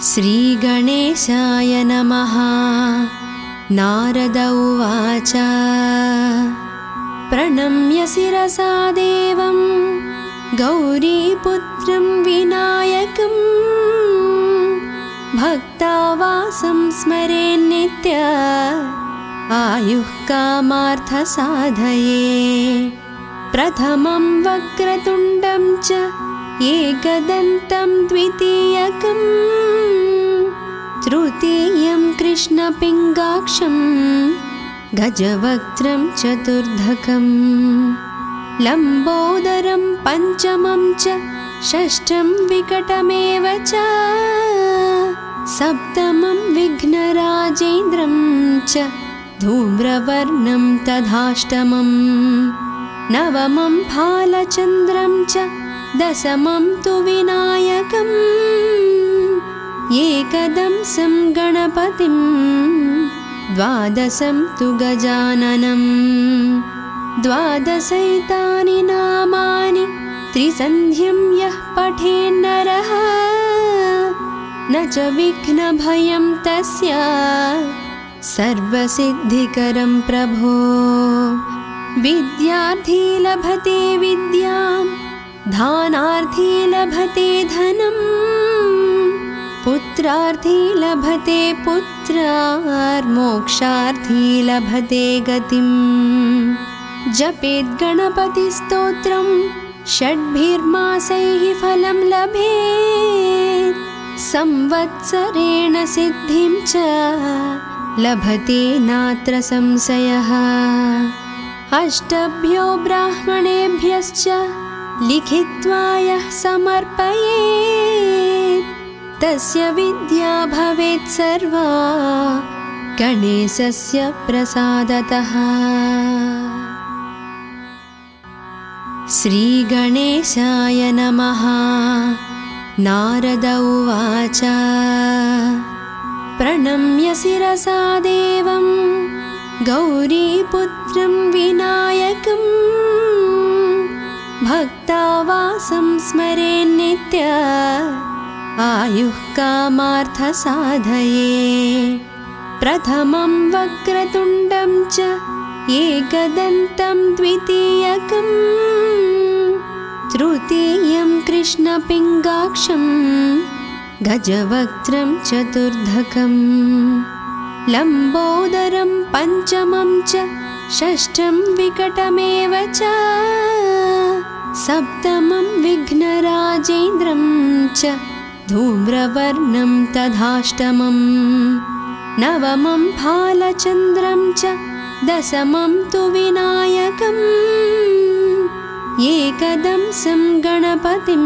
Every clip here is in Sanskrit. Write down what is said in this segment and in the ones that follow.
श्रीगणेशाय नमः। नारद उवाच प्रणम्य शिरसा देवं गौरीपुत्रं विनायकं भक्तावासं स्मरेन्नित्य आयुः कामार्थसाधये। प्रथमं वक्रतुण्डं च एकदन्तं द्वितीयकं तृतीयं कृष्णपिङ्गाक्षं गजवक्त्रं चतुर्धकं लम्बोदरं पञ्चमं च षष्ठं विकटमेव च सप्तमं विघ्नराजेन्द्रं च धूम्रवर्णं तथाष्टमं नवमं फालचन्द्रं च दशमं तु विनायकम् एकदंसं गणपतिं द्वादशं तु गजाननं द्वादशैतानि नामानि त्रिसन्ध्यं यः पठेन्नरः न च विघ्नभयं तस्य सर्वसिद्धिकरं प्रभो। विद्यार्थी लभते विद्यां धानार्थी लभते धनं पुत्रार्थी लभते पुत्रार्मोक्षार्थी लभते गतिं। जपेद् गणपतिस्तोत्रं षड्भिर्मासैः फलं लभेत् संवत्सरेण सिद्धिं च लभते नात्र संशयः। अष्टभ्यो ब्राह्मणेभ्यश्च लिखित्वा यः समर्पयेत् तस्य विद्या भवेत् सर्वा गणेशस्य प्रसादतः। श्रीगणेशाय नमः। नारद उवाच प्रणम्य शिरसा देवं गौरीपुत्रं विनायकं भक्तावासं स्मरेन्नित्य आयुः कामार्थसाधये। प्रथमं वक्रतुण्डं च एकदन्तं द्वितीयकं तृतीयं कृष्णपिङ्गाक्षं गजवक्त्रं चतुर्धकं लम्बोदरं पञ्चमं च षष्ठं विकटमेव च सप्तमं विघ्नराजेन्द्रं च धूम्रवर्णं तथाष्टमं नवमं फालचन्द्रं च दशमं तु विनायकम् एकदंसं गणपतिं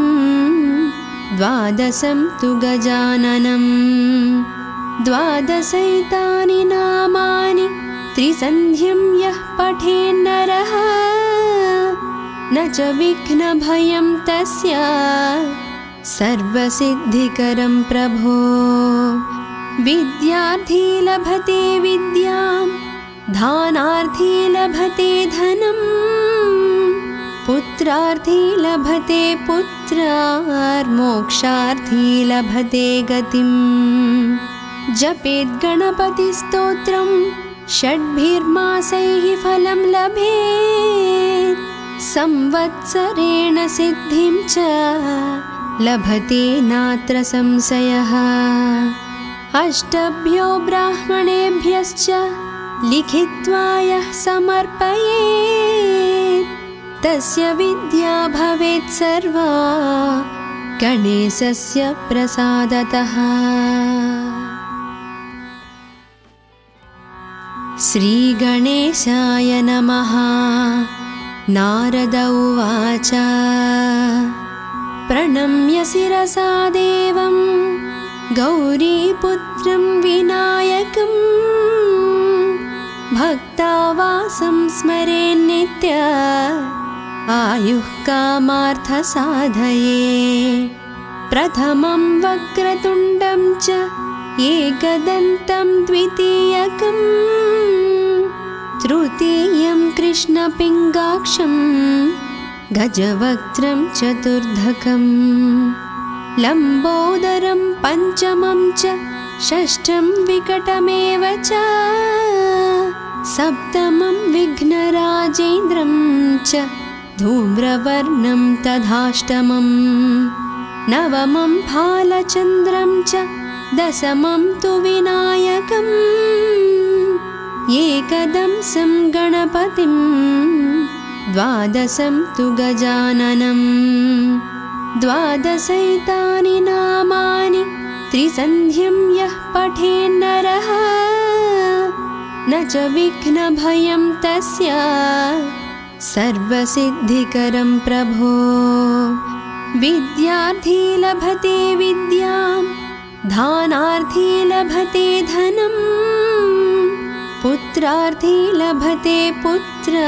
द्वादशं तु गजाननं द्वादशैतानि नामानि त्रिसन्ध्यं यः पठेन्नरः न च विघ्नभयं तस्य सर्वसिद्धिकरं प्रभो। विद्यार्थी लभते विद्यां धानार्थी लभते धनं पुत्रार्थी लभते पुत्रार्मोक्षार्थी लभते गतिं। जपेद् गणपतिस्तोत्रं षड्भिर्मासैः फलं लभेत् संवत्सरेण सिद्धिं च लभते नात्र संशयः। अष्टभ्यो ब्राह्मणेभ्यश्च लिखित्वा यः समर्पयेत् तस्य विद्या भवेत् सर्वा गणेशस्य प्रसादतः। श्रीगणेशाय नमः। नारद उवाच प्रणम्य शिरसा देवं गौरीपुत्रं विनायकं भक्तावासं स्मरेन्नित्य आयुः कामार्थसाधये। प्रथमं वक्रतुण्डं च एकदन्तं द्वितीयकं तृतीयं कृष्णपिङ्गाक्षं गजवक्त्रं चतुर्धकं लम्बोदरं पञ्चमं च च षष्ठं विकटमेव च सप्तमं विघ्नराजेन्द्रं च धूम्रवर्णं तथाष्टमम् नवमं फालचन्द्रं च दशमं तु विनायकम् एकदंसं गणपतिं द्वादशं तु गजाननम् द्वादशैतानि नामानि त्रिसन्ध्यं यः पठेन्नरः न च विघ्नभयं तस्य सर्वसिद्धिकरं प्रभो विद्यार्थी लभते विद्यां धानार्थी लभते धनं पुत्रार्थी लभते पुत्रार्मोक्षार्थी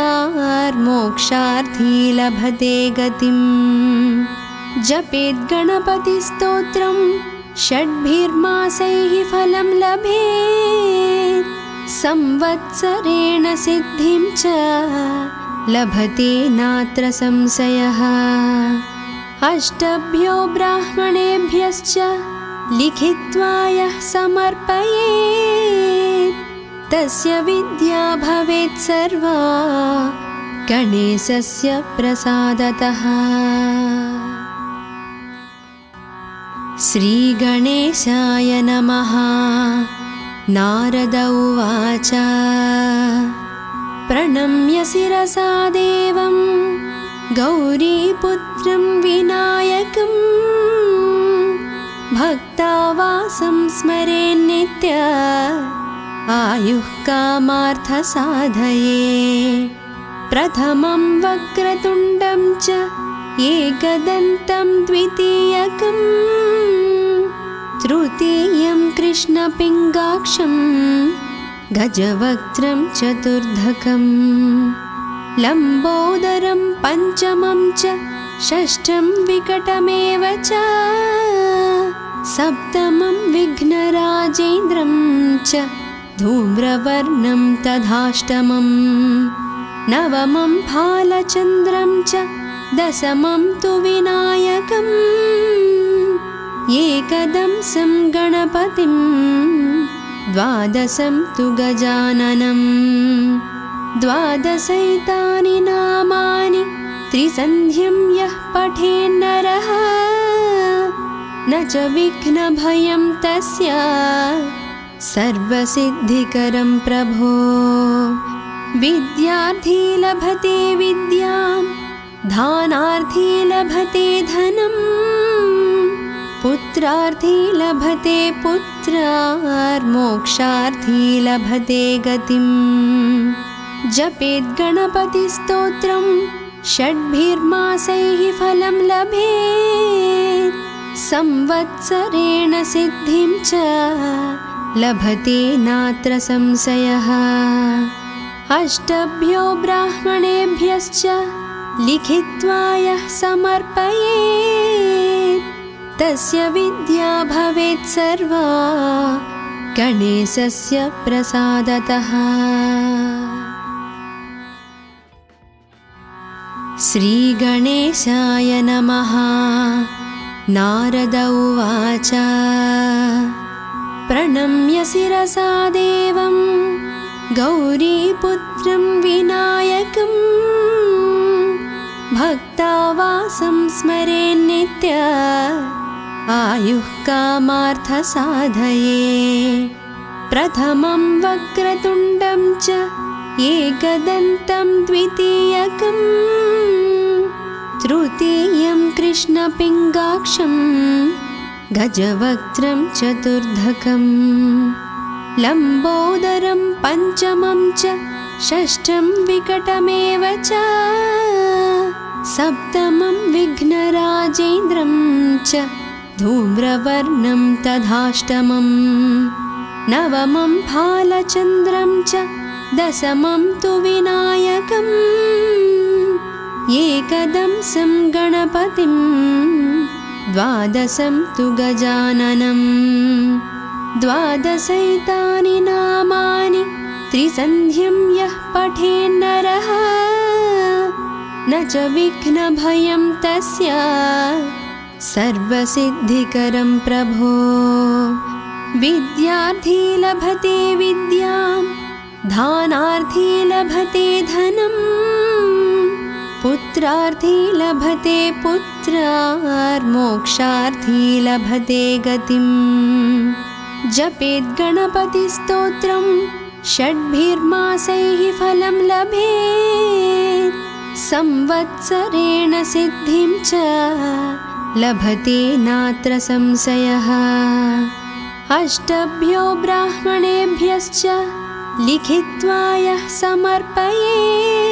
लभते गतिम् जपेत् गणपतिस्तोत्रं षड्भिर्मासैः फलं लभेत् संवत्सरेण सिद्धिं च लभते नात्र संशयः अष्टभ्यो ब्राह्मणेभ्यश्च लिखित्वा यः समर्पयेत् तस्य विद्या भवेत् सर्वा गणेशस्य प्रसादतः। श्रीगणेशाय नमः। नारद उवाच प्रणम्य शिरसा देवं गौरीपुत्रं विनायकं भक्तावासं स्मरेन्नित्य आयुः कामार्थसाधये प्रथमं वक्रतुण्डं च एकदन्तं द्वितीयकं तृतीयं कृष्णपिङ्गाक्षं गजवक्त्रं चतुर्धकं लम्बोदरं पञ्चमं च षष्ठं विकटमेव च सप्तमं विघ्नराजेन्द्रं च धूम्रवर्णं तथाष्टमं नवमं फालचन्द्रं च दशमं तु विनायकम् एकदंसं गणपतिं द्वादशं तु गजाननम् द्वादशैतानि नामानि त्रिसन्ध्यं यः पठेन्नरः न च विघ्नभयं तस्य सर्वसिद्धिकरं प्रभो विद्यार्थी लभते विद्यां धानार्थी लभते धनं पुत्रार्थी लभते पुत्रार्मोक्षार्थी लभते गतिम् जपेत् गणपतिस्तोत्रं षड्भिर्मासैः फलं लभेत् संवत्सरेण सिद्धिं च लभते नात्र संशयः अष्टभ्यो ब्राह्मणेभ्यश्च लिखित्वा यः समर्पयेत् तस्य विद्या भवेत् सर्वा गणेशस्य प्रसादतः। श्रीगणेशाय नमः। नारद उवाच प्रणम्य शिरसा देवं गौरीपुत्रं विनायकं भक्तावासं स्मरेन्नित्य आयुः कामार्थसाधये प्रथमं वक्रतुण्डं च एकदन्तं द्वितीयकं तृतीयं कृष्णपिङ्गाक्षं गजवक्त्रं चतुर्धकं लम्बोदरं पञ्चमं च षष्ठं विकटमेव च सप्तमं विघ्नराजेन्द्रं च धूम्रवर्णं तथाष्टमं नवमं फालचन्द्रं च दशमं तु विनायकम् एकदंसं गणपतिं द्वादशं तु गजाननम् द्वादशैतानि नामानि त्रिसन्ध्यं यः पठेन्नरः न च विघ्नभयं तस्य सर्वसिद्धिकरं प्रभो विद्यार्थी लभते विद्यां दानार्थी लभते धनं पुत्रार्थी लभते पुत्रार्मोक्षार्थी लभते गतिम् जपेत् गणपतिस्तोत्रं षड्भिर्मासैः फलं लभेत् संवत्सरेण सिद्धिं च लभते नात्र संशयः अष्टभ्यो ब्राह्मणेभ्यश्च लिखित्वा यः समर्पयेत्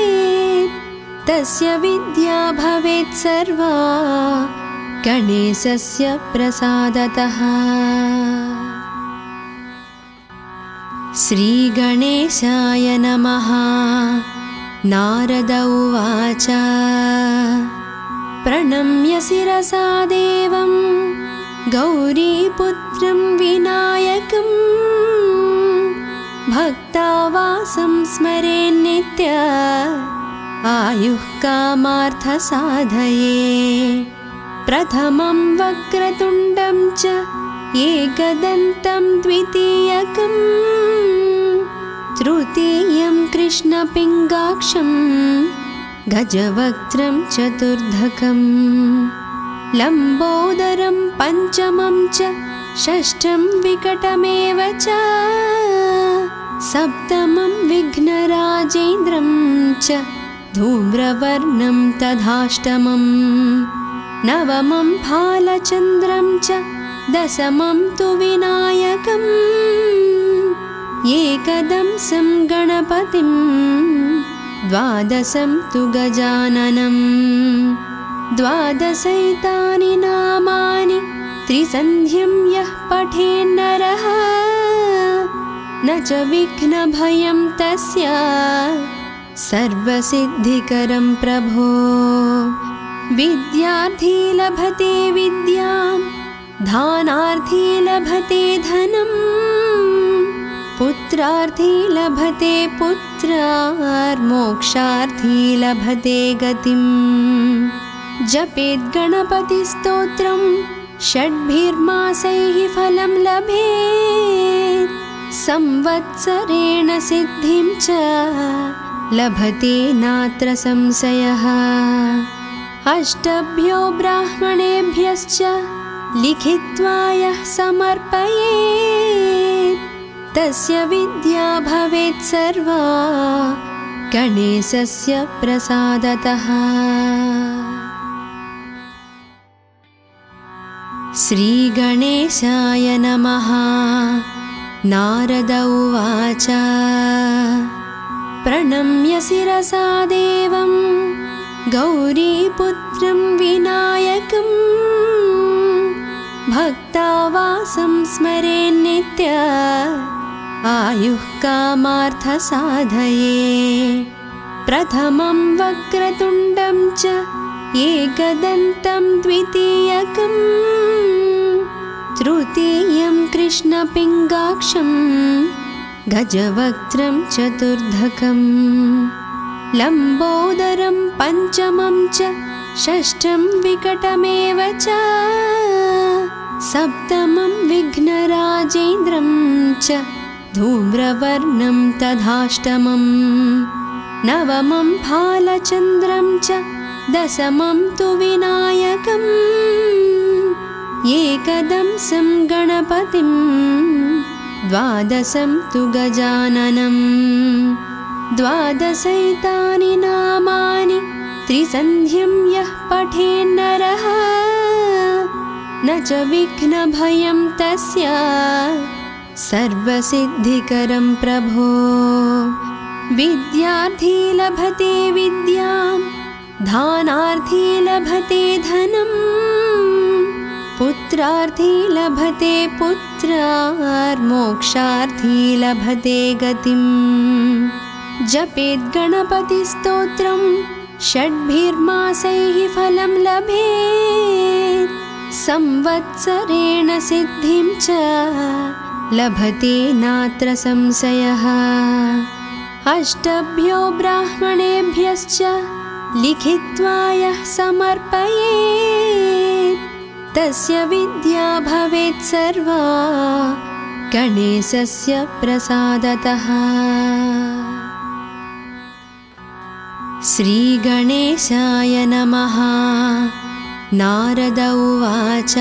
तस्य विद्या भवेत् सर्वा गणेशस्य प्रसादतः। श्रीगणेशाय नमः। नारद उवाच प्रणम्य शिरसा देवं गौरीपुत्रं विनायकं भक्तावासं स्मरेन्नित्य आयुः कामार्थसाधये प्रथमं वक्रतुण्डं च एकदन्तं द्वितीयकं तृतीयं कृष्णपिङ्गाक्षं गजवक्त्रं चतुर्धकं लम्बोदरं पञ्चमं च षष्ठं विकटमेव च सप्तमं विघ्नराजेन्द्रं च धूम्रवर्णं तथाष्टमं नवमं फालचन्द्रं च दशमं तु विनायकम् एकदंसं गणपतिं द्वादशं तु गजाननं द्वादशैतानि नामानि त्रिसन्ध्यं यः पठेन्नरः न च विघ्नभयं तस्य सर्वसिद्धिकरं प्रभो विद्यार्थी लभते विद्यां दानार्थी लभते धनं पुत्रार्थी लभते पुत्रार्मोक्षार्थी लभते गतिम् जपेत् गणपतिस्तोत्रं षड्भिर्मासैः फलं लभेत् संवत्सरेण सिद्धिं च लभते नात्र संशयः अष्टभ्यो ब्राह्मणेभ्यश्च लिखित्वा यः समर्पयेत् तस्य विद्या भवेत् सर्वा गणेशस्य प्रसादतः। श्रीगणेशाय नमः। नारद उवाच प्रणम्य शिरसा देवं गौरीपुत्रं विनायकं भक्तावासं स्मरेन्नित्य आयुः कामार्थसाधये प्रथमं वक्रतुण्डं च एकदन्तं द्वितीयकं तृतीयं कृष्णपिङ्गाक्षं गजवक्त्रं चतुर्धकं लम्बोदरं पञ्चमं च षष्ठं विकटमेव च सप्तमं विघ्नराजेन्द्रं च धूम्रवर्णं तथाष्टमं नवमं फालचन्द्रं च दशमं तु विनायकम् एकदंसं गणपतिं द्वादशं तु गजाननं द्वादशैतानि नामानि त्रिसन्ध्यं यः पठेन्नरः न च विघ्नभयं तस्य सर्वसिद्धिकरं प्रभो विद्यार्थी लभते विद्यां दानार्थी लभते धनं पुत्रार्थी लभते पुत्रार्मोक्षार्थी लभते गतिम् जपेत् गणपतिस्तोत्रं षड्भिर्मासैः फलं लभेत् संवत्सरेण सिद्धिं च लभते नात्र संशयः अष्टभ्यो ब्राह्मणेभ्यश्च लिखित्वा यः समर्पयेत् तस्य विद्या भवेत् सर्वा गणेशस्य प्रसादतः। श्रीगणेशाय नमः। नारद उवाच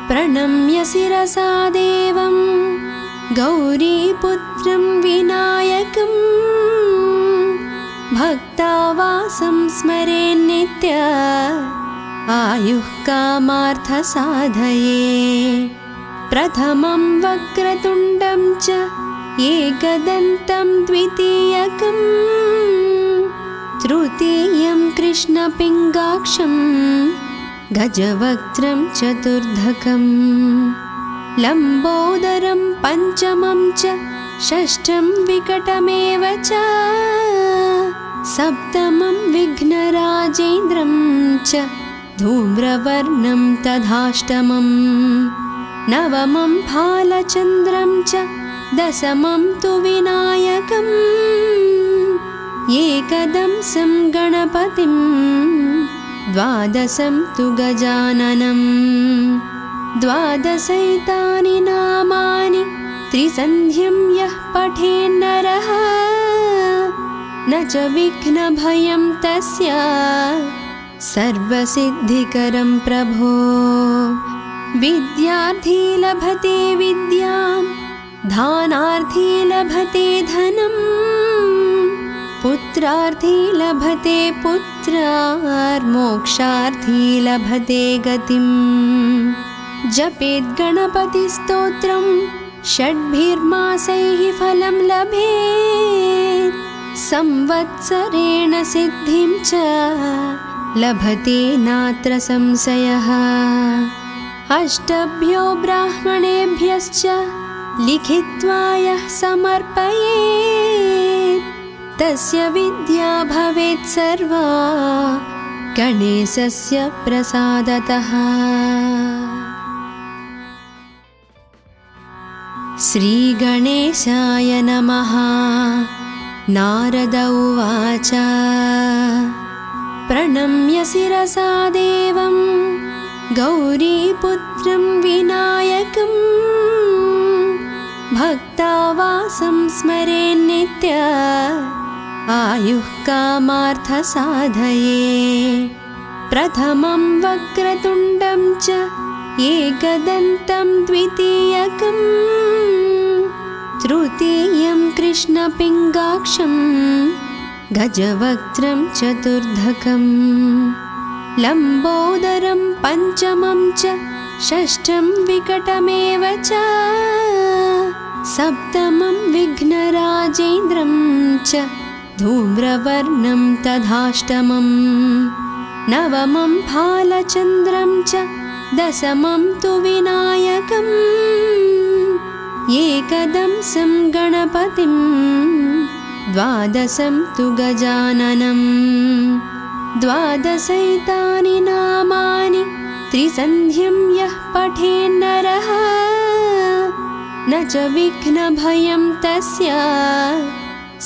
प्रणम्य शिरसा देवं गौरीपुत्रं विनायकं भक्तावासं स्मरेन्नित्य आयुः कामार्थसाधये। प्रथमं वक्रतुण्डं च एकदन्तं द्वितीयकं तृतीयं कृष्णपिङ्गाक्षं गजवक्त्रं चतुर्धकं लम्बोदरं पञ्चमं च षष्ठं विकटमेव च सप्तमं विघ्नराजेन्द्रं च धूम्रवर्णं तथाष्टमं नवमं भालचन्द्रं च दशमं तु विनायकम् एकदंसं गणपतिं द्वादशं तु गजाननं द्वादशैतानि नामानि त्रिसन्ध्यं यः पठेन्नरः न च विघ्नभयं तस्य सर्वसिद्धिकरं प्रभो। विद्यार्थी लभते विद्यां दानार्थी लभते धनं पुत्रार्थी लभते पुत्रार्मोक्षार्थी लभते गतिं। जपेत् गणपतिस्तोत्रं षड्भिर्मासैः फलं लभेत् संवत्सरेण सिद्धिं च लभते नात्र संशयः। अष्टभ्यो ब्राह्मणेभ्यश्च लिखित्वा यः समर्पयेत् तस्य विद्या भवेत् सर्वा गणेशस्य प्रसादतः। श्रीगणेशाय नमः। नारद उवाच प्रणम्य शिरसा देवं गौरीपुत्रं विनायकं भक्तावासं स्मरेन्नित्य आयुः कामार्थसाधये। प्रथमं वक्रतुण्डं च एकदन्तं द्वितीयकं तृतीयं कृष्णपिङ्गाक्षं गजवक्त्रं चतुर्धकं लम्बोदरं पञ्चमं च षष्ठं विकटमेव च सप्तमं विघ्नराजेन्द्रं च धूम्रवर्णं तथाष्टमं नवमं भालचन्द्रं च दशमं तु विनायकम् एकदंसं गणपतिं द्वादशं तु गजाननं द्वादशैतानि नामानि त्रिसन्ध्यं यः पठेन्नरः न च विघ्नभयं तस्य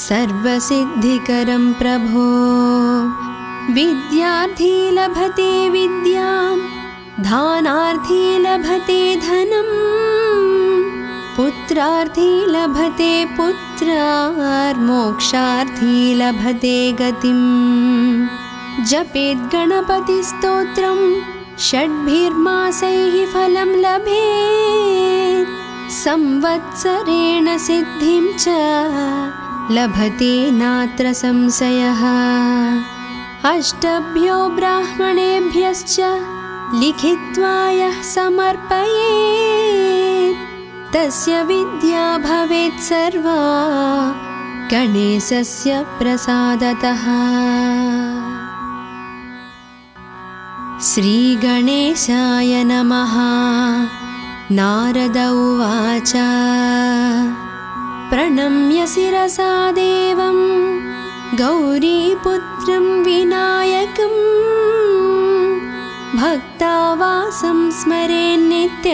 सर्वसिद्धिकरं प्रभो। विद्यार्थी लभते विद्यां दानार्थी लभते धनं पुत्रार्थी लभते पुत्रार्मोक्षार्थी लभते गतिं। जपेत् गणपतिस्तोत्रं षड्भिर्मासैः फलं लभेत् संवत्सरेण सिद्धिं च लभते नात्र संशयः। अष्टभ्यो ब्राह्मणेभ्यश्च लिखित्वा यः समर्पयेत् तस्य विद्या भवेत् सर्वा गणेशस्य प्रसादतः। श्रीगणेशाय नमः। नारद उवाच प्रणम्य शिरसा देवं गौरीपुत्रं विनायकं भक्तावासं स्मरेन्नित्य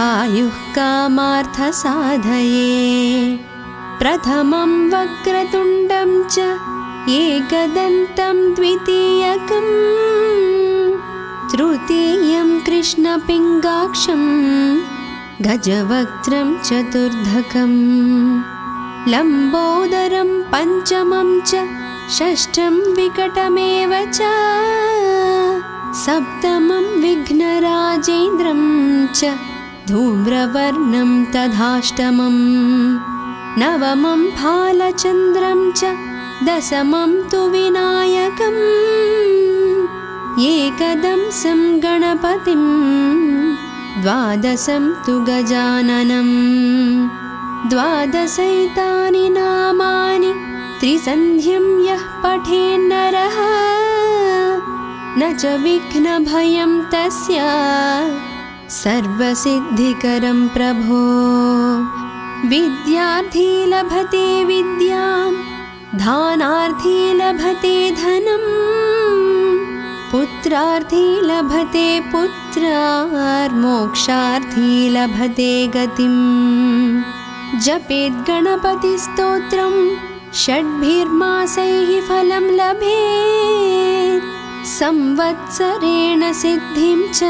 आयुः कामार्थसाधये। प्रथमं वक्रतुण्डं च एकदन्तं द्वितीयकं तृतीयं कृष्णपिङ्गाक्षं गजवक्त्रं चतुर्धकं लम्बोदरं पञ्चमं च षष्ठं विकटमेव च सप्तमं विघ्नराजेन्द्रं च धूम्रवर्णं तथाष्टमं नवमं भालचन्द्रं च दशमं तु विनायकम् एकदंसं गणपतिं द्वादशं तु गजाननं द्वादशैतानि नामानि त्रिसन्ध्यं यः पठेन्नरः न च विघ्नभयं तस्य सर्वसिद्धिकरं प्रभो विद्यार्थी लभते विद्यां धानार्थी लभते धनं पुत्रार्थी लभते पुत्रार्मोक्षार्थी लभते गतिम् जपेत् गणपतिस्तोत्रं षड्भिर्मासैः फलं लभेत् संवत्सरेण सिद्धिं च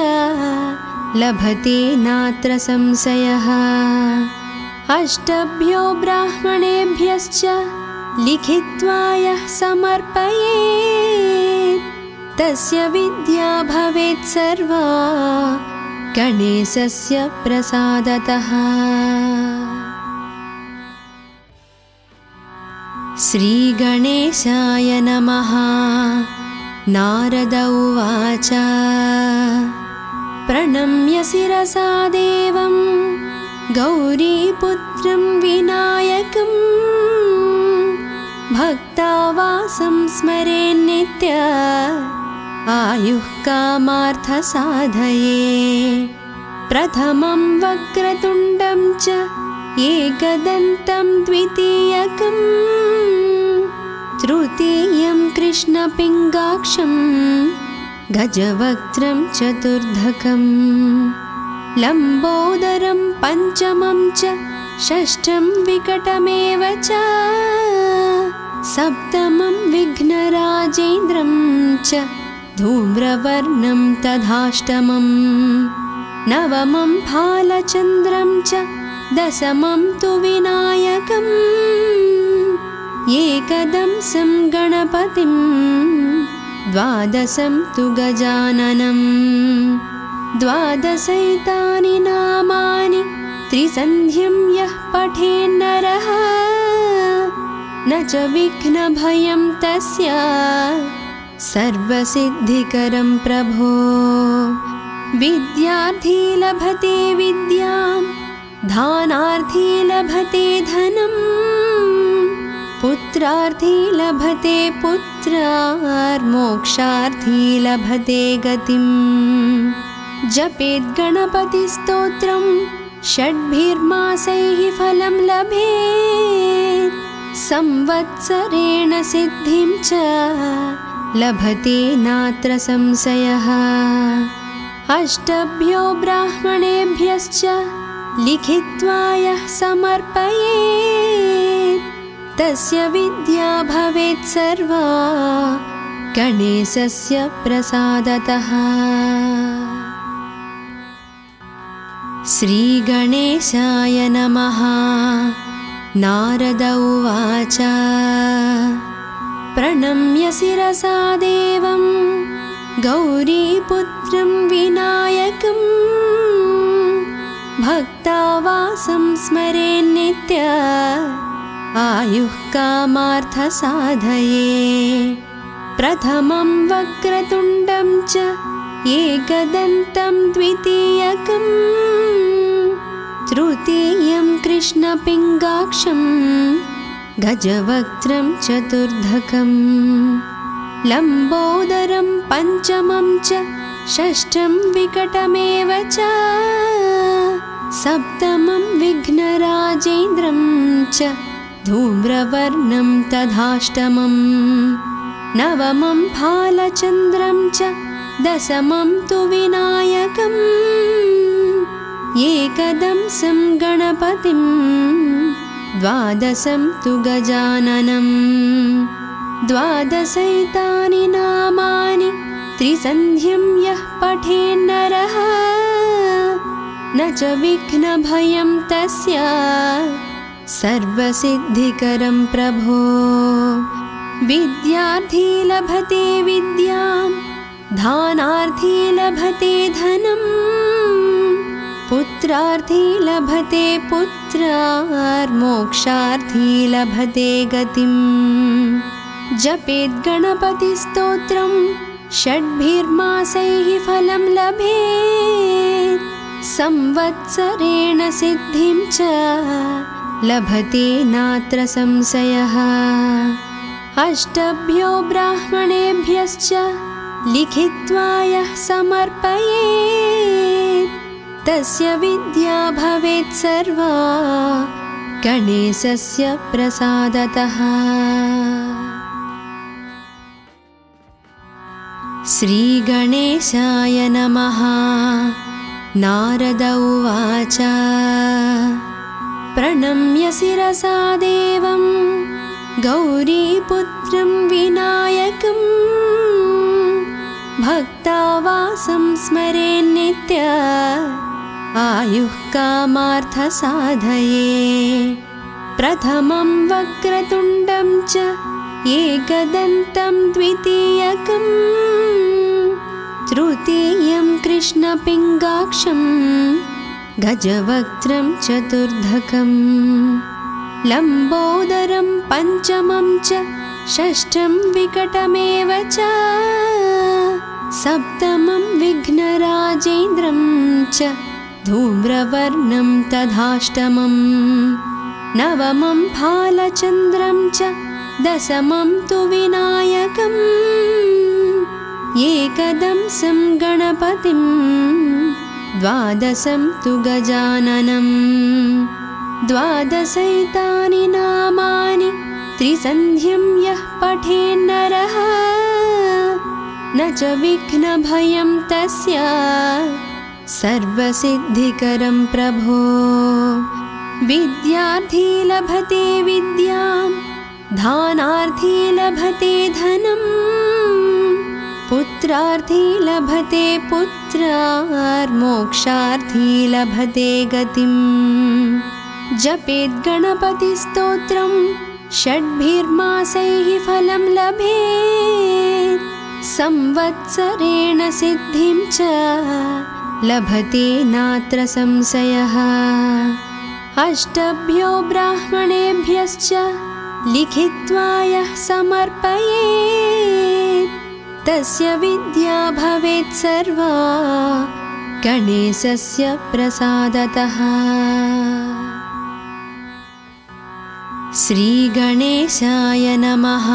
लभते नात्र संशयः अष्टभ्यो ब्राह्मणेभ्यश्च लिखित्वा यः समर्पयेत् तस्य विद्या भवेत् सर्वा गणेशस्य प्रसादतः। श्रीगणेशाय नमः। नारद उवाच प्रणम्य शिरसा देवं गौरीपुत्रं विनायकं भक्तावासं स्मरेन्नित्य आयुः कामार्थसाधये प्रथमं वक्रतुण्डं च एकदन्तं द्वितीयकं तृतीयं कृष्णपिङ्गाक्षं गजवक्त्रं चतुर्धकं लम्बोदरं पञ्चमं च षष्ठं विकटमेव च सप्तमं विघ्नराजेन्द्रं च धूम्रवर्णं तथाष्टमं नवमं भालचन्द्रं च दशमं तु विनायकम् एकदंसं गणपतिं द्वादशं तु गजाननं द्वादशैतानि नामानि त्रिसन्ध्यं यः पठेन्नरः न च विघ्नभयं तस्य सर्वसिद्धिकरं प्रभो विद्यार्थी लभते विद्यां धानार्थी लभते धनं पुत्रार्थी लभते पुत्रार्मोक्षार्थी लभते गतिम् जपेत् गणपतिस्तोत्रं षड्भिर्मासैः फलं लभेत् संवत्सरेण सिद्धिं च लभते नात्र संशयः अष्टभ्यो ब्राह्मणेभ्यश्च लिखित्वा यः समर्पयेत् तस्य विद्या भवेत् सर्वा गणेशस्य प्रसादतः। श्रीगणेशाय नमः। नारद उवाच प्रणम्य शिरसा देवं गौरीपुत्रं विनायकं भक्तावासं स्मरेन्नित्य आयुः कामार्थसाधये प्रथमं वक्रतुण्डं च एकदन्तं द्वितीयकं तृतीयं कृष्णपिङ्गाक्षं गजवक्त्रं चतुर्धकं लम्बोदरं पञ्चमं च षष्ठं विकटमेव च सप्तमं विघ्नराजेन्द्रं च धूम्रवर्णं तथाष्टमं नवमं भालचन्द्रं च दशमं तु विनायकम् एकदंसं गणपतिं द्वादशं तु गजाननं द्वादशैतानि नामानि त्रिसन्ध्यं यः पठेन्नरः न न च विघ्नभयं तस्य सर्वसिद्धिकरं प्रभो। विद्यार्थी लभते विद्यां, दानार्थी लभते धनं, पुत्रार्थी लभते पुत्रार्मोक्षार्थी लभते गतिम्। जपेत् गणपतिस्तोत्रं षड्भिर्मासैः फलं लभेत्, संवत्सरेण सिद्धिं च लभते नात्र संशयः। अष्टभ्यो ब्राह्मणेभ्यश्च लिखित्वा यः समर्पयेत्, तस्य विद्या भवेत् सर्वा गणेशस्य प्रसादतः। श्रीगणेशाय नमः। नारद उवाच प्रणम्य शिरसा देवं गौरीपुत्रं विनायकं, भक्तावासं स्मरेन्नित्य आयुः कामार्थसाधये। प्रथमं वक्रतुण्डं च एकदन्तं द्वितीयकं, तृतीयं कृष्णपिङ्गाक्षं गजवक्त्रं चतुर्धकं, लम्बोदरं पञ्चमं च षष्ठं विकटमेव च, सप्तमं विघ्नराजेन्द्रं च धूम्रवर्णं तथाष्टमम्, नवमं भालचन्द्रं च दशमं तु विनायकम्, एकदंसं गणपतिं द्वादशं तु गजाननम्। द्वादशैतानि नामानि त्रिसन्ध्यं यः पठेन्नरः, न च विघ्नभयं तस्य सर्वसिद्धिकरं प्रभो। विद्यार्थी लभते विद्यां, दानार्थी लभते धनं, पुत्रार्थी लभते पुत्रार्मोक्षार्थी लभते गतिम्। जपेत् गणपतिस्तोत्रं षड्भिर्मासैः फलं लभेत्, संवत्सरेण सिद्धिं च लभते नात्र संशयः। अष्टभ्यो ब्राह्मणेभ्यश्च लिखित्वा यः समर्पयेत्, तस्य विद्या भवेत् सर्वा गणेशस्य प्रसादतः। श्रीगणेशाय नमः।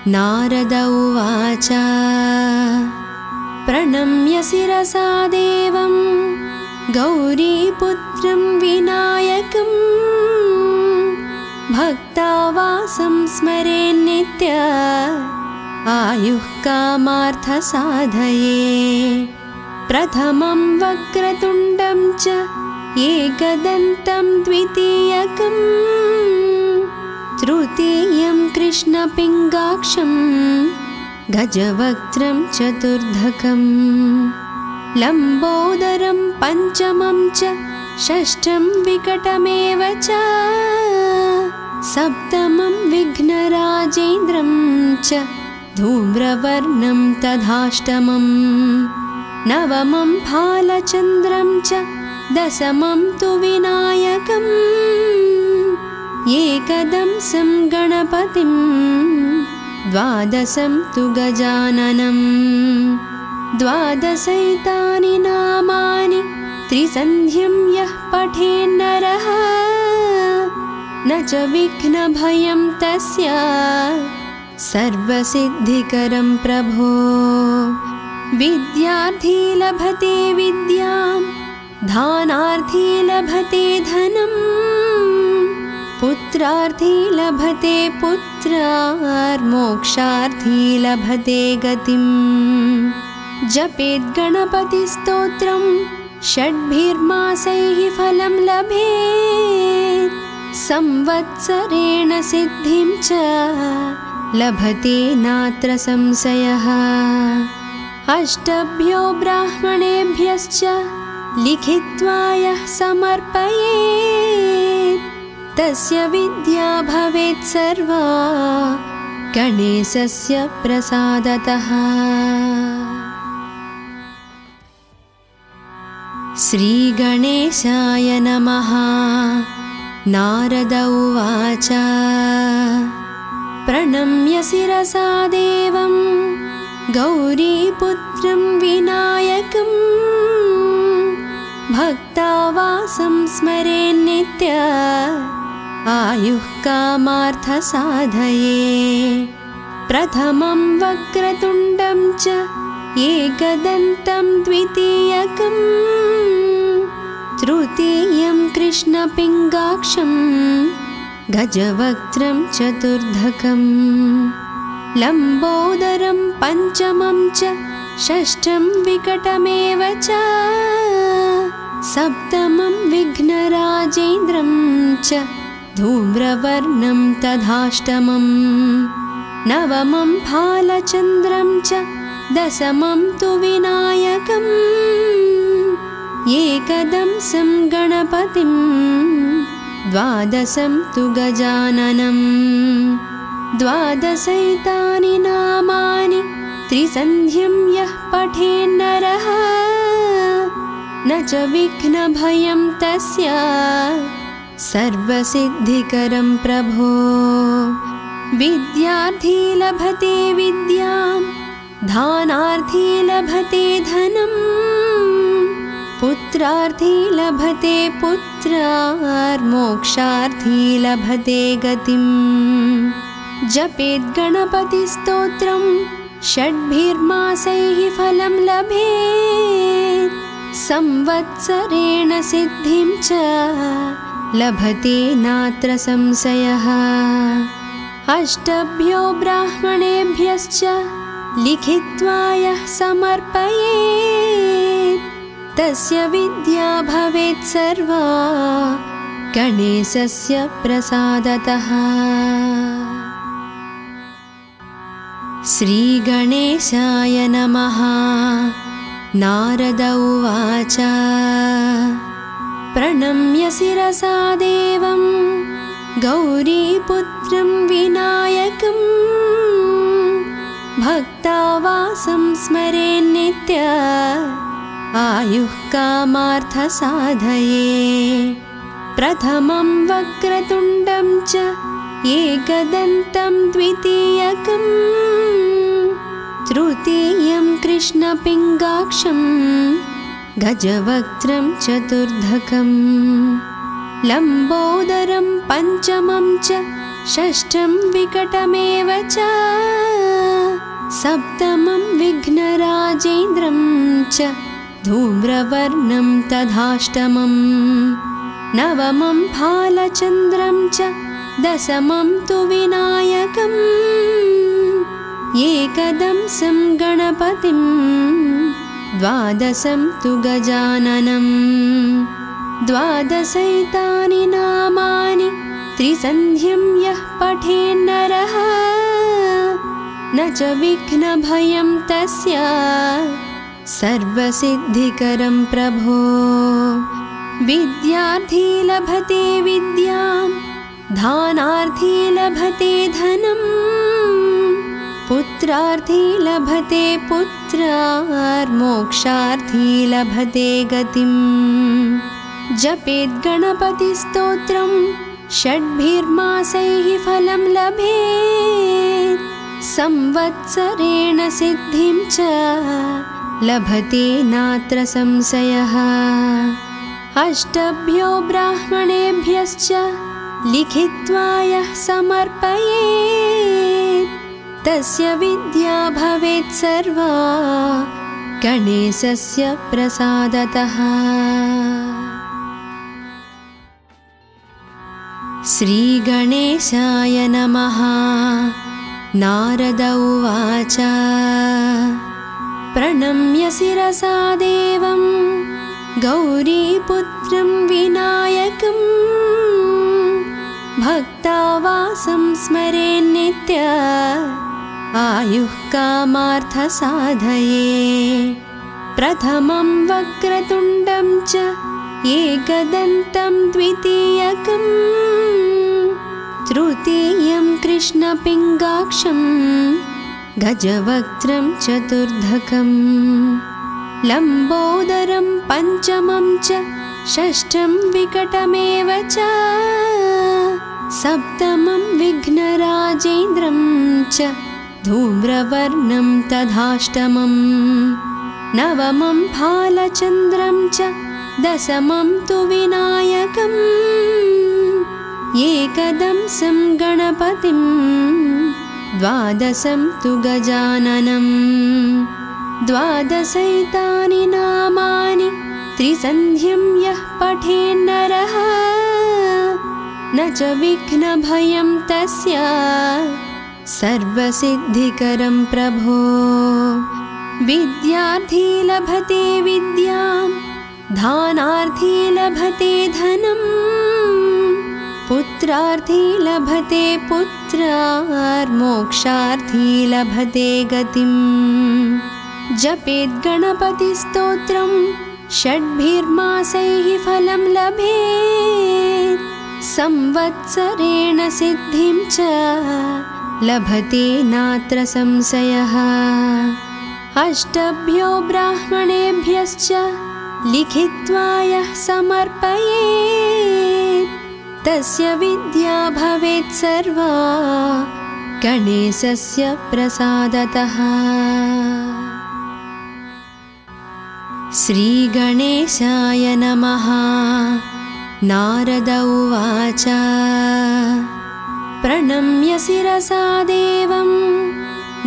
नारद उवाच प्रणम्य शिरसा देवं गौरीपुत्रं विनायकं, भक्तावासं स्मरेन्नित्य आयुः कामार्थसाधये। प्रथमं वक्रतुण्डं च एकदन्तं द्वितीयकं, तृतीयं कृष्णपिङ्गाक्षं गजवक्त्रं चतुर्धकं, लम्बोदरं पञ्चमं च षष्ठं विकटमेव च, सप्तमं विघ्नराजेन्द्रं च धूम्रवर्णं तथाष्टमम्, नवमं भालचन्द्रं च दशमं तु विनायकम्, एकदंसं गणपतिं द्वादशं तु गजाननम्। द्वादशैतानि नामानि त्रिसन्ध्यं यः पठेन्नरः, न च विघ्नभयं तस्य सर्वसिद्धिकरं प्रभो। विद्यार्थी लभते विद्यां, दानार्थी लभते धनं, पुत्रार्थी लभते पुत्रार्मोक्षार्थी लभते गतिम्। जपेत् गणपतिस्तोत्रं षड्भिर्मासैः फलं लभेत्, संवत्सरेण सिद्धिं च लभते नात्र संशयः। अष्टभ्यो ब्राह्मणेभ्यश्च लिखित्वा यः समर्पयेत् तस्य विद्या भवेत् सर्वा गणेशस्य प्रसादतः। श्रीगणेशाय नमः। नारद उवाच प्रणम्य शिरसा देवं गौरीपुत्रं विनायकं भक्तावासं स्मरेन्नित्य आयुः कामार्थसाधये। प्रथमं वक्रतुण्डं च एकदन्तं द्वितीयकं तृतीयं कृष्णपिङ्गाक्षं गजवक्त्रं चतुर्धकं लम्बोदरं पञ्चमं च षष्ठं विकटमेव च सप्तमं विघ्नराजेन्द्रं च धूम्रवर्णं तथाष्टमं नवमं फालचन्द्रं च दशमं तु विनायकम् एकदंसं गणपतिं द्वादशं तु गजाननं द्वादशैतानि नामानि त्रिसन्ध्यं यः पठेन्नरः न च विघ्नभयं तस्य सर्वसिद्धिकरं प्रभो। विद्यार्थी लभते विद्यां दानार्थी लभते धनं पुत्रार्थी लभते पुत्रार्मोक्षार्थी लभते गतिं। जपेत् गणपतिस्तोत्रं षड्भिर्मासैः फलं लभेत् संवत्सरेण सिद्धिं च लभते नात्र संशयः। अष्टभ्यो ब्राह्मणेभ्यश्च लिखित्वा यः समर्पयेत् तस्य विद्या भवेत् सर्वा गणेशस्य प्रसादतः। श्रीगणेशाय नमः। नारद उवाच प्रणम्य शिरसा देवं गौरीपुत्रं विनायकं भक्तावासं स्मरेन्नित्य आयुः कामार्थसाधये। प्रथमं वक्रतुण्डं च एकदन्तं द्वितीयकं तृतीयं कृष्णपिङ्गाक्षं गजवक्त्रं चतुर्धकं लम्बोदरं पञ्चमं च षष्ठं विकटमेव च सप्तमं विघ्नराजेन्द्रं च धूम्रवर्णं तथाष्टमं नवमं फालचन्द्रं च दशमं तु विनायकम् एकदंसं गणपतिं द्वादशं तु गजाननं द्वादशैतानि नामानि त्रिसन्ध्यं यः पठेन्नरः न च विघ्नभयं तस्य सर्वसिद्धिकरं प्रभो। विद्यार्थी लभते विद्यां दानार्थी लभते धनं पुत्रार्थी लभते पुत्रार्मोक्षार्थी लभते गतिं। जपेत् गणपतिस्तोत्रं षड्भिर्मासैः फलं लभेत् संवत्सरेण सिद्धिं च लभते नात्र संशयः। अष्टभ्यो ब्राह्मणेभ्यश्च लिखित्वा यः समर्पयेत् तस्य विद्या भवेत् सर्वा गणेशस्य प्रसादतः। श्रीगणेशाय नमः। नारद उवाच प्रणम्य शिरसा देवं गौरीपुत्रं विनायकं भक्तावासं स्मरेन्नित्य आयुः कामार्थसाधये। प्रथमं वक्रतुण्डं च एकदन्तं द्वितीयकं तृतीयं कृष्णपिङ्गाक्षं गजवक्त्रं चतुर्धकं लम्बोदरं पञ्चमं च षष्ठं विकटमेव च सप्तमं विघ्नराजेन्द्रं च धूम्रवर्णं तथाष्टमं नवमं फालचन्द्रं च दशमं तु विनायकम् एकदंसं गणपतिं द्वादशं तु गजाननं द्वादशैतानि नामानि त्रिसन्ध्यं यः पठेन्नरः न च विघ्नभयं तस्य सर्वसिद्धिकरं प्रभो विद्यार्थी लभते विद्यां धानार्थी लभते धनं पुत्रार्थी लभते पुत्रार्मोक्षार्थी लभते गतिं जपेत् गणपतिस्तोत्रं षड्भिर्मासैः फलं लभेत् संवत्सरेण सिद्धिं च लभते नात्र संशयः अष्टभ्यो ब्राह्मणेभ्यश्च लिखित्वा यः समर्पयेत् तस्य विद्या भवेत् सर्वा गणेशस्य प्रसादतः। श्रीगणेशाय नमः। नारद उवाच प्रणम्य शिरसा देवं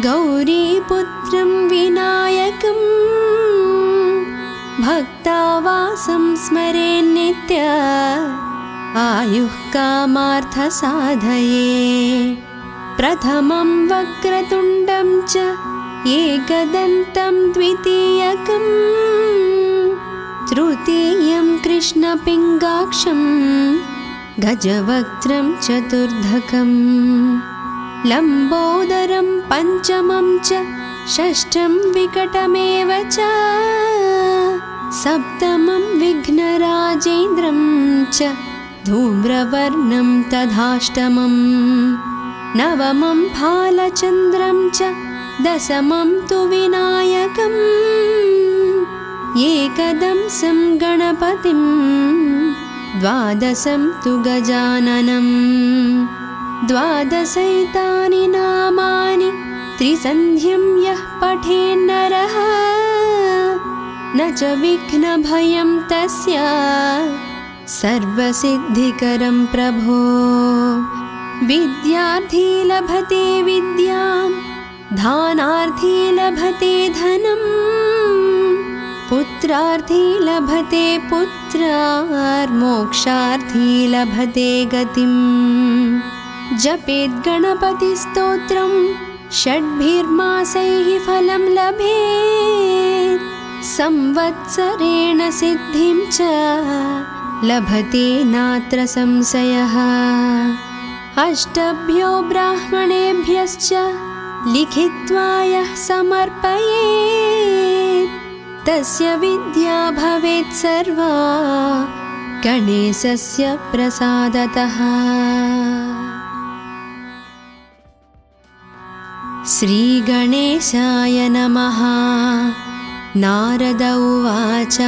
गौरीपुत्रं विनायकं भक्तावासं स्मरेन्नित्य आयुः कामार्थसाधये प्रथमं वक्रतुण्डं च एकदन्तं द्वितीयकं तृतीयं कृष्णपिङ्गाक्षं गजवक्त्रं चतुर्धकं लम्बोदरं पञ्चमं च षष्ठं विकटमेव च सप्तमं विघ्नराजेन्द्रं च धूम्रवर्णं तथाष्टमं नवमं फालचन्द्रं च दशमं तु विनायकम् एकदंसं गणपतिं द्वादशं तु गजाननं द्वादशैतानि नामानि त्रिसन्ध्यं यः पठेन्नरः न च विघ्नभयं तस्य सर्वसिद्धिकरं प्रभो विद्यार्थी लभते विद्यां धानार्थी लभते धनं पुत्रार्थी लभते पुत्रार्मोक्षार्थी लभते गतिं जपेत् गणपतिस्तोत्रं षड्भिर्मासैः फलं लभेत् संवत्सरेण सिद्धिं च लभते नात्र संशयः अष्टभ्यो ब्राह्मणेभ्यश्च लिखित्वा यः समर्पयेत् तस्य विद्या भवेत् सर्वा गणेशस्य प्रसादतः। श्रीगणेशाय नमः। नारद उवाच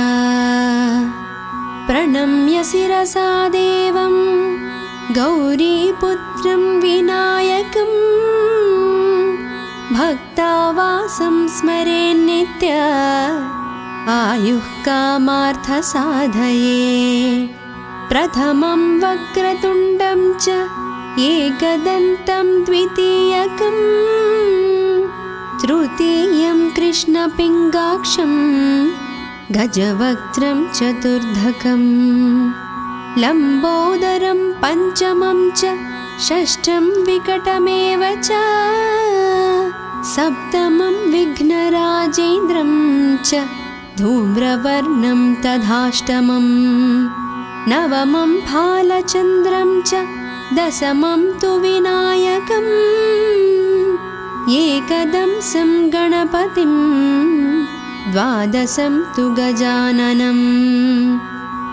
प्रणम्य शिरसा देवं गौरीपुत्रं विनायकं भक्तावासं स्मरेन्नित्य आयुः कामार्थसाधये प्रथमं वक्रतुण्डं च एकदन्तं द्वितीयकं तृतीयं कृष्णपिङ्गाक्षं गजवक्त्रं चतुर्धकं लम्बोदरं पञ्चमं च षष्ठं विकटमेव च सप्तमं विघ्नराजेन्द्रं च धूम्रवर्णं तथाष्टमं नवमं फालचन्द्रं च दशमं तु विनायकम् एकदंसं गणपतिं द्वादशं तु गजाननं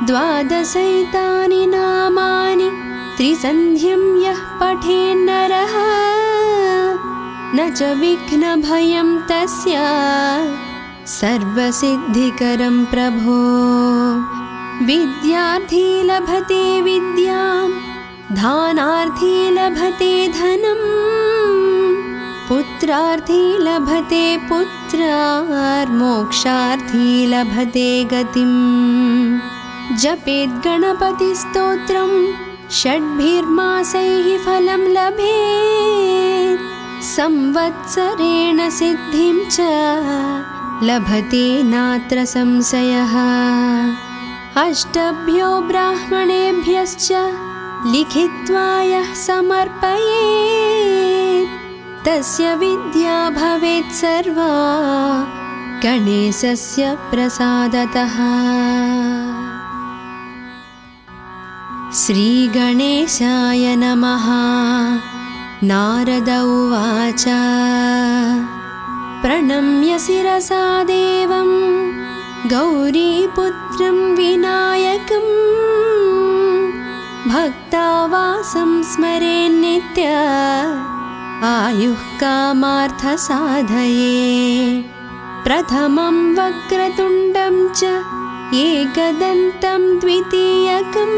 द्वादशैतानि नामानि त्रिसन्ध्यं यः पठेन्नरः न च विघ्नभयं तस्य सर्वसिद्धिकरं प्रभो। विद्यार्थी लभते विद्यां धानार्थी लभते धनं पुत्रार्थी लभते पुत्रार्मोक्षार्थी लभते गतिम्। जपेद् गणपतिस्तोत्रं षड्भिर्मासैः फलं लभेत् संवत्सरेण सिद्धिं च लभते नात्र संशयः। अष्टभ्यो ब्राह्मणेभ्यश्च लिखित्वा यः समर्पयेत् तस्य विद्या भवेत् सर्वा गणेशस्य प्रसादतः। श्रीगणेशाय नमः। नारद उवाच प्रणम्य शिरसा देवं गौरीपुत्रं विनायकं भक्तावासं स्मरेन्नित्य आयुः कामार्थसाधये। प्रथमं वक्रतुण्डं च एकदन्तं द्वितीयकं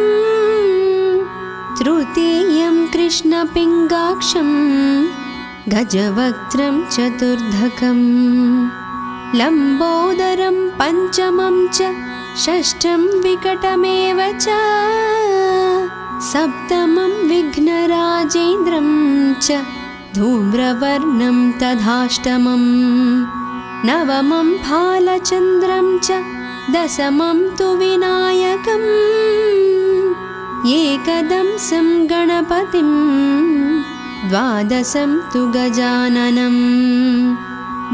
तृतीयं कृष्णपिङ्गाक्षं गजवक्त्रं चतुर्धकं लम्बोदरं पञ्चमं च षष्ठं विकटमेव च सप्तमं विघ्नराजेन्द्रं च धूम्रवर्णं तथाष्टमं नवमं भालचन्द्रं च दशमं तु विनायकम् एकदंसं गणपतिं द्वादशं तु गजाननं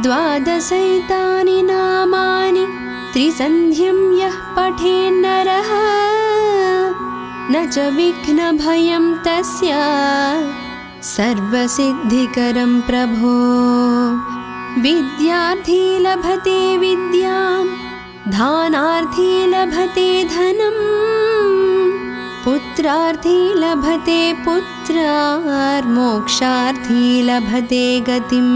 द्वादशैतानि नामानि त्रिसन्ध्यं यः पठेन्नरः न च विघ्नभयं तस्य सर्वसिद्धिकरं प्रभो। विद्यार्थी लभते विद्यां धानार्थी लभते धनं पुत्रार्थी लभते पुत्रार्मोक्षार्थी लभते गतिम्।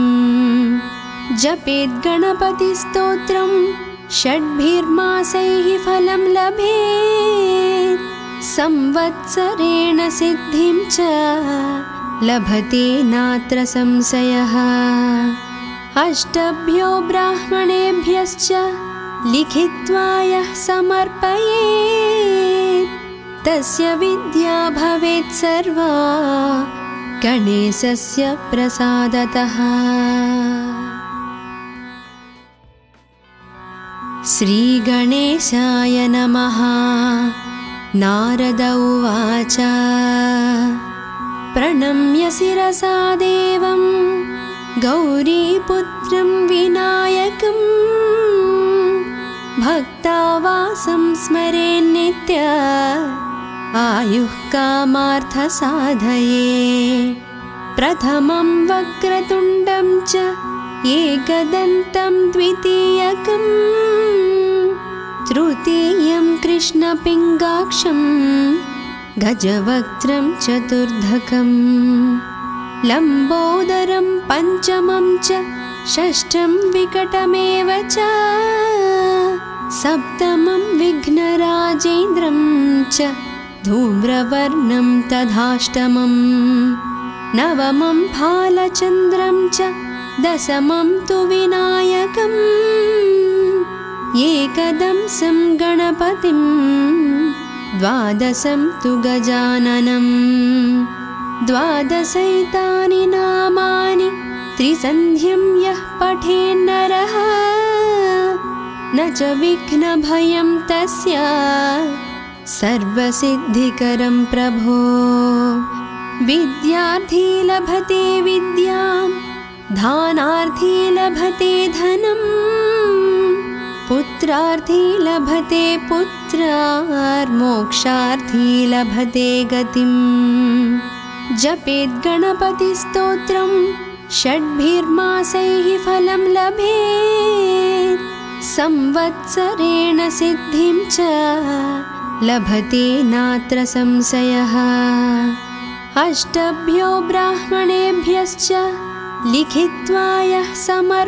जपेद् गणपतिस्तोत्रं षड्भिर्मासैः फलं लभेत् संवत्सरेण सिद्धिं च लभते नात्र संशयः। अष्टभ्यो ब्राह्मणेभ्यश्च लिखित्वा यः समर्पयेत् तस्य विद्या भवेत् सर्वा गणेशस्य प्रसादतः। श्रीगणेशाय नमः। नारद उवाच प्रणम्य शिरसा देवं गौरीपुत्रं विनायकं भक्तावासं स्मरेन्नित्य आयुः कामार्थसाधये। प्रथमं वक्रतुण्डं च एकदन्तं द्वितीयकं तृतीयं कृष्णपिङ्गाक्षं गजवक्त्रं चतुर्धकं लम्बोदरं पञ्चमं च षष्ठं विकटमेव च सप्तमं विघ्नराजेन्द्रं च धूम्रवर्णं तथाष्टमं नवमं भालचन्द्रं च दशमं तु विनायकम् एकदंसं गणपतिं द्वादशं तु गजाननं द्वादशैतानि नामानि त्रिसन्ध्यं यः पठेन्नरः न च विघ्नभयं तस्य सर्वसिद्धिकरं प्रभो। विद्यार्थी लभते विद्यां धानार्थी लभते धनं पुत्रार्थी लभते पुत्रार्मोक्षार्थी लभते गतिम्। जपेद् गणपतिस्तोत्रं षड्भिर्मासैः फलं लभेत् संवत्सरेण सिद्धिं च लभते नात्र संशयः। अष्टभ्यो ब्राह्मणेभ्यश्च लिखित्वा यः समर्पयेत्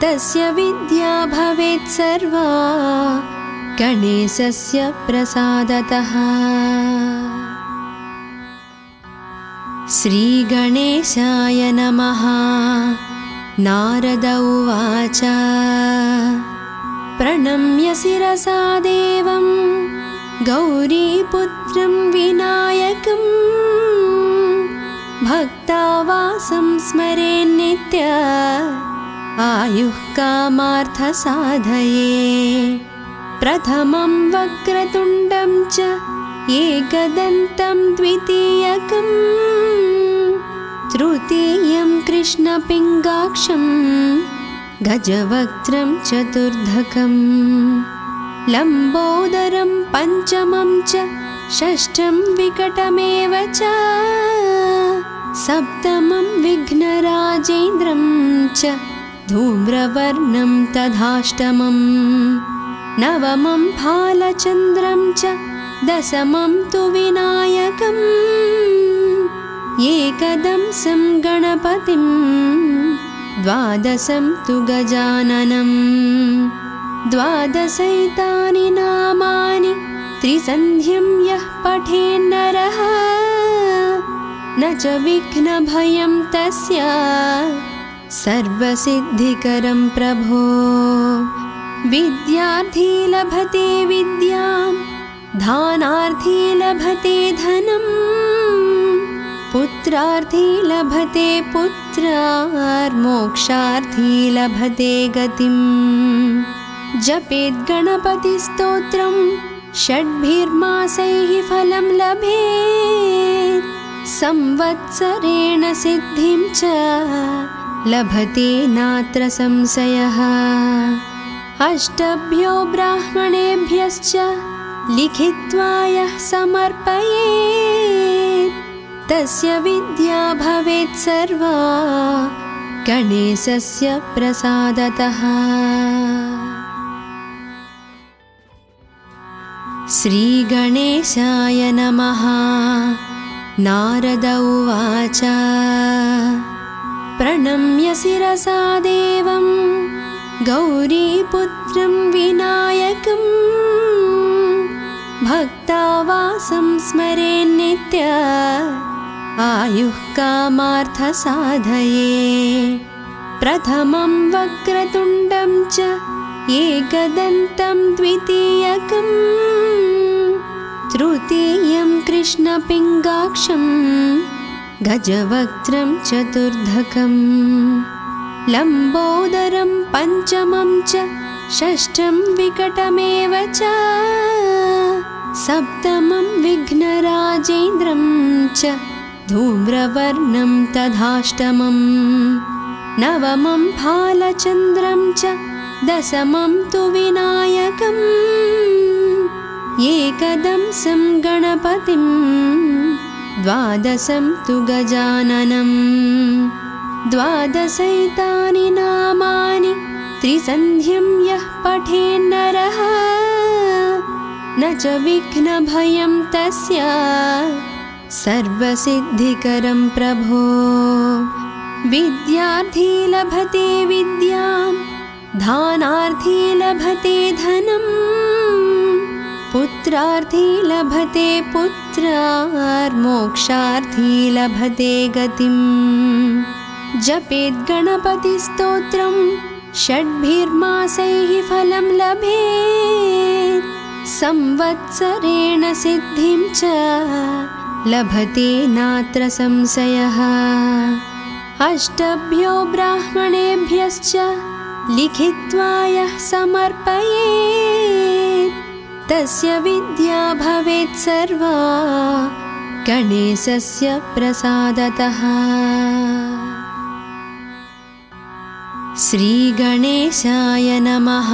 तस्य विद्या भवेत् सर्वा गणेशस्य प्रसादतः। श्रीगणेशाय नमः। नारद उवाच प्रणम्य शिरसा देवं गौरीपुत्रं विनायकं भक्तावासं स्मरेन्नित्य आयुः कामार्थसाधये। प्रथमं वक्रतुण्डं च एकदन्तं द्वितीयकं तृतीयं कृष्णपिङ्गाक्षं गजवक्त्रं चतुर्धकं लम्बोदरं पञ्चमं च षष्ठं विकटमेव च सप्तमं विघ्नराजेन्द्रं च धूम्रवर्णं तथाष्टमं नवमं भालचन्द्रं च दशमं तु विनायकम् एकदंसं गणपतिं द्वादशं तु गजाननं द्वादशैतानि नामानि त्रिसन्ध्यं यः पठेन्नरः न च विघ्नभयं तस्य सर्वसिद्धिकरं प्रभो। विद्यार्थी लभते विद्यां दानार्थी लभते धनं पुत्रार्थी लभते पुत्रार्मोक्षार्थी लभते गतिं। जपेत् गणपतिस्तोत्रं षड्भिर्मासैः फलं लभेत् संवत्सरेण सिद्धिं च लभते नात्र संशयः। अष्टभ्यो ब्राह्मणेभ्यश्च लिखित्वा यः समर्पयेत् तस्य विद्या भवेत् सर्वा गणेशस्य प्रसादतः। श्रीगणेशाय नमः। नारद उवाच प्रणम्य शिरसा देवं गौरीपुत्रं विनायकं भक्तावासं स्मरेन्नित्य आयुः कामार्थसाधये। प्रथमं वक्रतुण्डं च एकदन्तं द्वितीयकं तृतीयं कृष्णपिङ्गाक्षं गजवक्त्रं चतुर्धकं लम्बोदरं पञ्चमं च षष्ठं विकटमेव च सप्तमं विघ्नराजेन्द्रं च धूम्रवर्णं तथाष्टमं नवमं भालचन्द्रं च दशमं तु विनायकम् एकदंसं गणपतिं द्वादशं तु गजाननं द्वादशैतानि नामानि त्रिसन्ध्यं यः पठेन्नरः न च विघ्नभयं तस्य सर्वसिद्धिकरं प्रभो। विद्यार्थी लभते विद्यां दानार्थी लभते धनं पुत्रार्थी लभते पुत्रार्मोक्षार्थी लभते गतिं। जपेत् गणपतिस्तोत्रं षड्भिर्मासैः फलं लभेत् संवत्सरेण सिद्धिं च लभते नात्र संशयः। अष्टभ्यो ब्राह्मणेभ्यश्च लिखित्वा यः समर्पयेत् तस्य विद्या भवेत् सर्वा गणेशस्य प्रसादतः। श्रीगणेशाय नमः।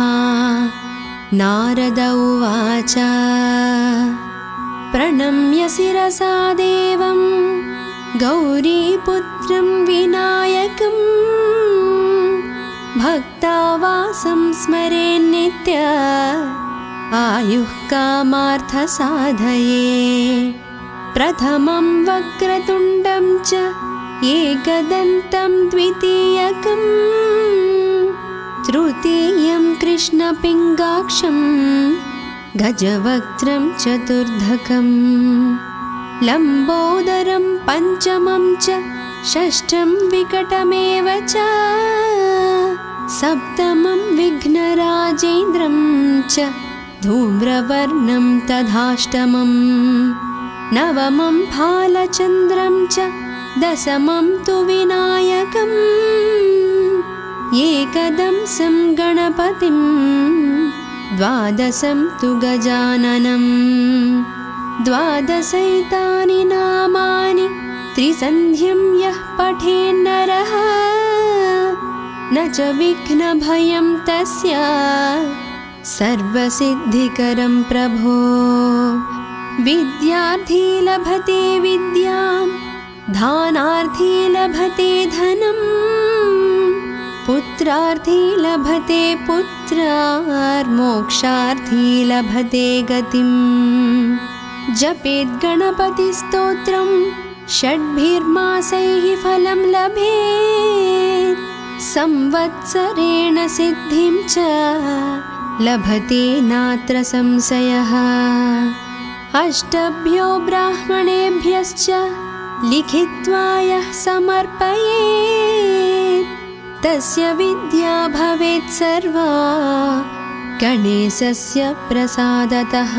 नारद उवाच प्रणम्य शिरसा देवं गौरीपुत्रं विनायकं भक्तावासं स्मरेन्नित्य आयुः कामार्थसाधये। प्रथमं वक्रतुण्डं च एकदन्तं द्वितीयकं, तृतीयं कृष्णपिङ्गाक्षं गजवक्त्रं चतुर्धकं, लम्बोदरं पञ्चमं च षष्ठं विकटमेव च, सप्तमं विघ्नराजेन्द्रं च धूम्रवर्णं तथाष्टमं, नवमं फालचन्द्रं च दशमं तु विनायकम्, एकदंसं गणपतिं द्वादशं तु गजाननं, द्वादशैतानि नामानि त्रिसन्ध्यं यः पठेन्नरः, न च विघ्नभयं तस्य सर्वसिद्धिकरं प्रभो। विद्यार्थी लभते विद्यां, धानार्थी लभते धनं, पुत्रार्थी लभते पुत्रार्मोक्षार्थी लभते गतिम्। जपेत् गणपतिस्तोत्रं षड्भिर्मासैः फलं लभेत्, संवत्सरेण सिद्धिं च लभते नात्र संशयः। अष्टभ्यो ब्राह्मणेभ्यश्च लिखित्वा यः समर्पयेत्, तस्य विद्या भवेत् सर्वा गणेशस्य प्रसादतः।